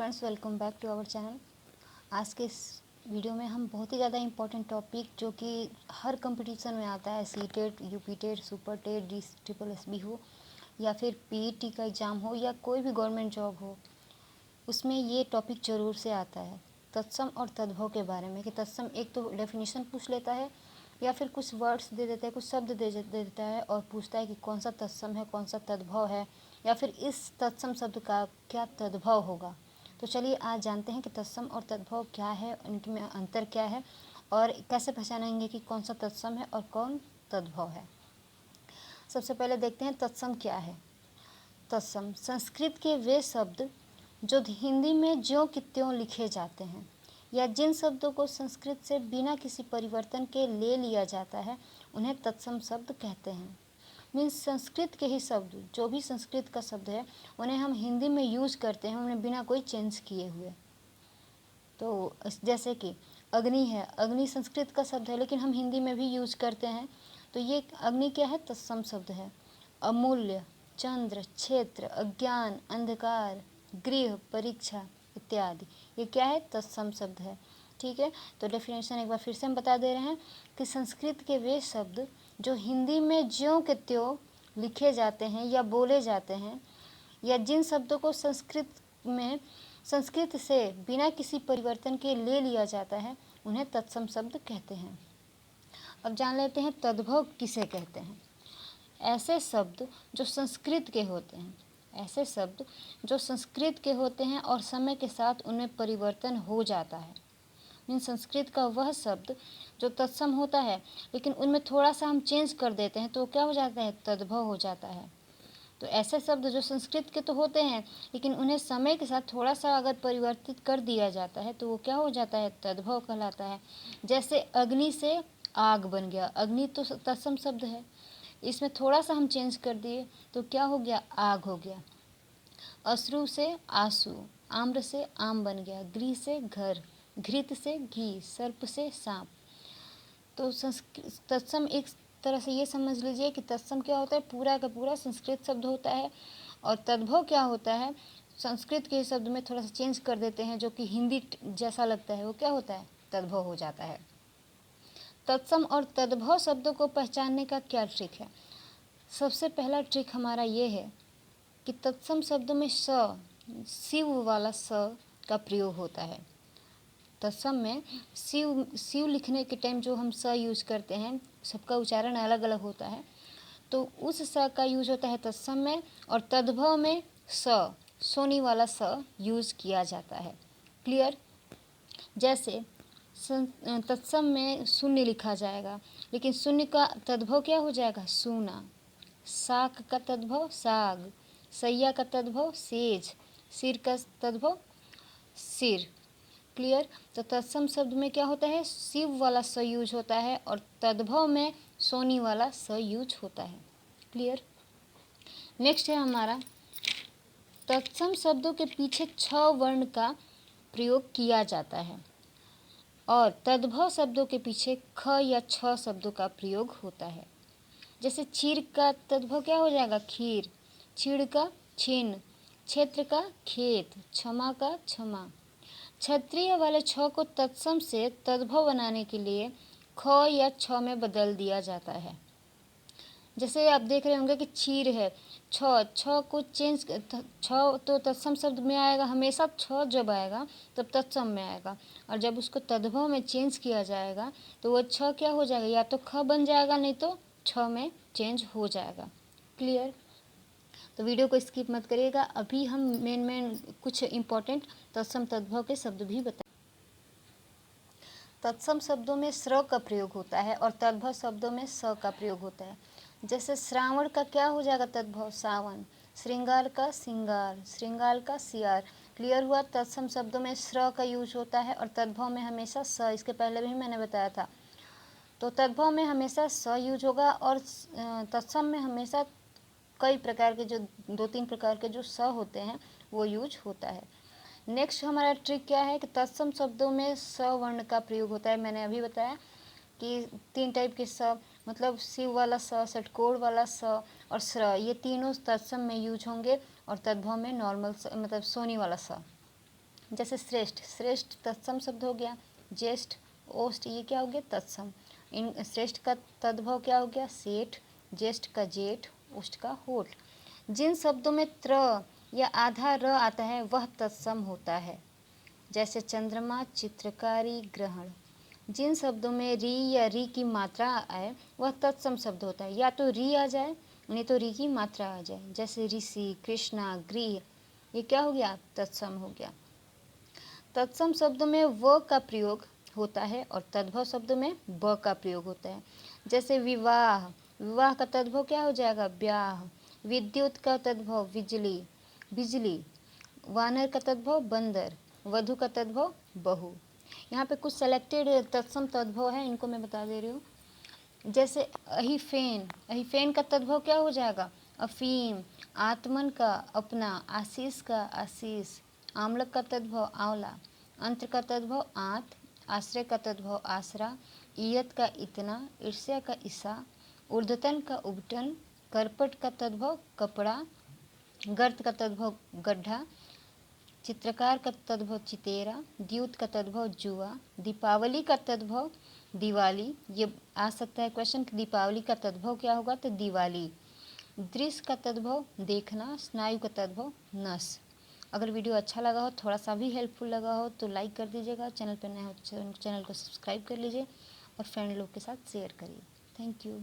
Friends, welcome back to our channel. आज के इस वीडियो में हम बहुत ही ज़्यादा इम्पोर्टेंट टॉपिक जो कि हर कंपटीशन में आता है, C TET, UP TET, super TET, D triple S B हो या फिर पीईटी का एग्ज़ाम हो या कोई भी गवर्नमेंट जॉब हो, उसमें ये टॉपिक ज़रूर से आता है तत्सम और तद्भव के बारे में। कि तत्सम एक तो डेफिनेशन पूछ लेता है या फिर कुछ वर्ड्स दे देता है, कुछ शब्द दे देता है और पूछता है कि कौन सा तत्सम है, कौन सा तद्भव है, या फिर इस तत्सम शब्द का क्या तद्भव होगा। तो चलिए आज जानते हैं कि तत्सम और तद्भव क्या है, इनके में अंतर क्या है और कैसे पहचानेंगे कि कौन सा तत्सम है और कौन तद्भव है। सबसे पहले देखते हैं तत्सम क्या है। तत्सम संस्कृत के वे शब्द जो हिंदी में ज्यों की त्यों लिखे जाते हैं या जिन शब्दों को संस्कृत से बिना किसी परिवर्तन के ले लिया जाता है, उन्हें तत्सम शब्द कहते हैं। मीन्स संस्कृत के ही शब्द, जो भी संस्कृत का शब्द है, उन्हें हम हिंदी में यूज करते हैं, उन्हें बिना कोई चेंज किए हुए। तो जैसे कि अग्नि है, अग्नि संस्कृत का शब्द है लेकिन हम हिंदी में भी यूज करते हैं, तो ये अग्नि क्या है, तत्सम शब्द है। अमूल्य, चंद्र, क्षेत्र, अज्ञान, अंधकार, गृह, परीक्षा इत्यादि, ये क्या है, तत्सम शब्द है। ठीक है, तो डेफिनेशन एक बार फिर से हम बता दे रहे हैं कि संस्कृत के वे शब्द जो हिंदी में ज्यों के त्यों लिखे जाते हैं या बोले जाते हैं या जिन शब्दों को संस्कृत से बिना किसी परिवर्तन के ले लिया जाता है, उन्हें तत्सम शब्द कहते हैं। अब जान लेते हैं तद्भव किसे कहते हैं। ऐसे शब्द जो संस्कृत के होते हैं, ऐसे शब्द जो संस्कृत के होते हैं और समय के साथ उनमें परिवर्तन हो जाता है। मीन संस्कृत का वह शब्द जो तत्सम होता है लेकिन उनमें थोड़ा सा हम चेंज कर देते हैं तो क्या हो जाता है, तद्भव हो जाता है। तो ऐसे शब्द जो संस्कृत के तो होते हैं लेकिन उन्हें समय के साथ थोड़ा सा अगर परिवर्तित कर दिया जाता है तो वो क्या हो जाता है, तद्भव कहलाता है। जैसे अग्नि से आग बन गया, अग्नि तो तत्सम शब्द है, इसमें थोड़ा सा हम चेंज कर दिए तो क्या हो गया, आग हो गया। अश्रु से आंसू, आम्र से आम बन गया, गृह से घर, घृत से घी, सर्प से सांप। तो तत्सम एक तरह से ये समझ लीजिए कि तत्सम क्या होता है, पूरा का पूरा संस्कृत शब्द होता है। और तद्भव क्या होता है, संस्कृत के शब्द में थोड़ा सा चेंज कर देते हैं जो कि हिंदी जैसा लगता है, वो क्या होता है, तद्भव हो जाता है। तत्सम और तद्भव शब्दों को पहचानने का क्या ट्रिक है। सबसे पहला ट्रिक हमारा ये है कि तत्सम शब्दों में शिव वाला स का प्रयोग होता है। तत्सम में शिव लिखने के टाइम जो हम स यूज करते हैं, सबका उच्चारण अलग अलग होता है, तो उस स का यूज होता है तत्सम में। और तद्भव में सोनी वाला स यूज किया जाता है। क्लियर। जैसे तत्सम में शून्य लिखा जाएगा लेकिन शून्य का तद्भव क्या हो जाएगा, सूना। साक का तद्भव साग, सैया का तद्भव सेज, सिर का तद्भव सिर। क्लियर। तो तत्सम शब्द में क्या होता है, शिव वाला स यूज होता है और तद्भव में सोनी वाला स यूज होता है। क्लियर। नेक्स्ट है हमारा, तत्सम शब्दों के पीछे 6 वर्ण का प्रयोग किया जाता है और तद्भव शब्दों के पीछे ख या 6 शब्दों का प्रयोग होता है। जैसे क्षीर का तद्भव क्या हो जाएगा, खीर। छीड़ का छीन, क्षेत्र का खेत, क्षमा का क्षमा। क्षत्रिय वाले छ को तत्सम से तद्भव बनाने के लिए ख या छ में बदल दिया जाता है। जैसे आप देख रहे होंगे कि क्षीर है, छ को चेंज, छ तो तत्सम शब्द में आएगा, हमेशा छ जब आएगा तब तत्सम में आएगा, और जब उसको तद्भव में चेंज किया जाएगा तो वो छ क्या हो जाएगा, या तो ख बन जाएगा नहीं तो छ में चेंज हो जाएगा। क्लियर। तो वीडियो को स्किप मत करिएगा, अभी हम मेन कुछ इम्पोर्टेंट तत्सम तद्भव के शब्द भी बताएं। तत्सम शब्दों में स्र का प्रयोग होता है और तद्भव शब्दों में स का प्रयोग होता है। जैसे श्रावण का क्या हो जाएगा तद्भव, सावन। श्रृंगार का सिंगार, श्रृंगार का सियार। क्लियर हुआ। तत्सम शब्दों में स्र का यूज होता है और तद्भव में हमेशा स, इसके पहले भी मैंने बताया था। तो तद्भव में हमेशा स यूज होगा और तत्सम में हमेशा कई प्रकार के, जो 2-3 प्रकार के जो स होते हैं वो यूज होता है। नेक्स्ट हमारा ट्रिक क्या है कि तत्सम शब्दों में स वर्ण का प्रयोग होता है। मैंने अभी बताया कि 3 टाइप के स, मतलब शिव वाला स, षटकोण वाला स और स्र, ये तीनों तत्सम में यूज होंगे और तद्भव में नॉर्मल मतलब सोनी वाला स। जैसे श्रेष्ठ, श्रेष्ठ तत्सम शब्द हो गया। ज्येष्ठ, ओष्ठ, ये क्या हो गया? तत्सम। इन श्रेष्ठ का तद्भव क्या हो गया? सेठ। ज्येष्ठ का जेठ, ओष्ठ का होठ। जिन शब्दों में त्र या आधा र आता है वह तत्सम होता है, जैसे चंद्रमा, चित्रकारी, ग्रहण। जिन शब्दों में री या री की मात्रा आए वह तत्सम शब्द होता है, या तो री आ जाए नहीं तो री की मात्रा आ जाए, जैसे ऋषि, कृष्णा, गृह, ये क्या हो गया? तत्सम हो गया। तत्सम शब्दों में व का प्रयोग होता है और तद्भव शब्दों में ब का प्रयोग होता है, जैसे विवाह, विवाह का तद्भव क्या हो जाएगा? ब्याह। विद्युत का तद्भव बिजली, बिजली। वानर का तद्भव बंदर, वधु का तद्भव बहू। यहाँ पे कुछ सेलेक्टेड तत्सम तद्भव है, इनको मैं बता दे रही हूँ। जैसे अहिफेन, अहिफेन का तद्भव क्या हो जाएगा? अफीम। आत्मन का अपना, आशीष का आशीष। आमलक का तद्भव आंवला। अंतर का तद्भव आंत। आश्रय का तद्भव आसरा। ईयत का इतना। ईर्ष्या का ईसा। ऊर्ध्वतन का उबटन। करपट का तद्भव कपड़ा। गर्त का तद्भव गड्ढा। चित्रकार का तद्भव चितेरा। द्यूत का तद्भव जुआ। दीपावली का तद्भव दिवाली। ये आ सकता है क्वेश्चन कि दीपावली का तद्भव क्या होगा? तो दिवाली। दृश्य का तद्भव देखना। स्नायु का तद्भव नस। अगर वीडियो अच्छा लगा हो, थोड़ा सा भी हेल्पफुल लगा हो तो लाइक कर दीजिएगा। चैनल पर नए हो चैनल को सब्सक्राइब कर लीजिए और फ्रेंड लोग के साथ शेयर करिए। Thank you.